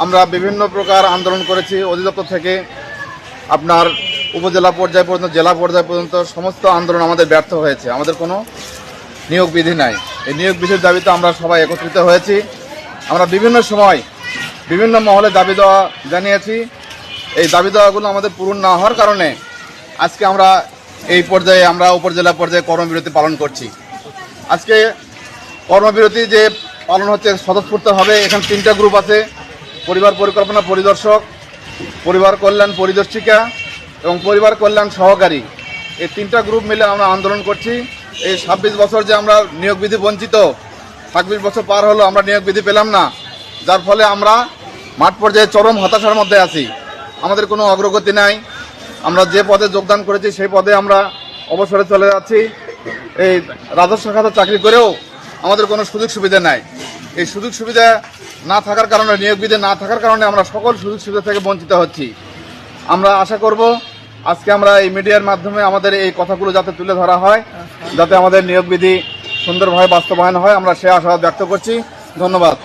আমরা বিভিন্ন প্রকার আন্দোলন করেছি অধিদপ্তর থেকে আপনার উপজেলা পর্যায় পর্যন্ত, জেলা পর্যায় পর্যন্ত সমস্ত আন্দোলন আমাদের ব্যর্থ হয়েছে। আমাদের কোনো নিয়োগ বিধি নাই। এই নিয়োগ বিধির দাবিতে আমরা সবাই একত্রিত হয়েছি। আমরা বিভিন্ন সময় বিভিন্ন মহলে দাবি দেওয়া জানিয়েছি। এই দাবি দেওয়াগুলো আমাদের পূরণ না হওয়ার কারণে আজকে আমরা এই পর্যায়ে আমরা উপজেলা পর্যায়ে কর্মবিরতি পালন করছি। আজকে কর্মবিরতি যে পালন হচ্ছে স্বতঃস্ফূর্তভাবে। এখানে 3টা গ্রুপ আছে: পরিবার পরিকল্পনা পরিদর্শক, পরিবার কল্যাণ পরিদর্শিকা এবং পরিবার কল্যাণ সহকারী। এই 3টা গ্রুপ মিলে আমরা আন্দোলন করছি। এই 26 বছর যে আমরা নিয়োগ বিধি বঞ্চিত, 26 বছর পার হলো আমরা নিয়োগ বিধি পেলাম না, যার ফলে আমরা মাঠ পর্যায়ে চরম হতাশার মধ্যে আছি। আমাদের কোনো অগ্রগতি নাই। আমরা যে পদে যোগদান করেছি সেই পদে আমরা অবসরে চলে যাচ্ছি। এই রাজস্ব খাতে চাকরি করেও আমাদের কোনো সুযোগ সুবিধা নাই। এই সুযোগ সুবিধা না থাকার কারণে, নিয়োগ বিধি না থাকার কারণে আমরা সকল সুযোগ সুবিধা থেকে বঞ্চিত হচ্ছি। আমরা আশা করব আজকে আমরা এই মিডিয়ার মাধ্যমে আমাদের এই কথাগুলো যাতে তুলে ধরা হয়, যাতে আমাদের নিয়োগ বিধি সুন্দরভাবে বাস্তবায়ন হয়, আমরা সে আশা ব্যক্ত করছি। ধন্যবাদ।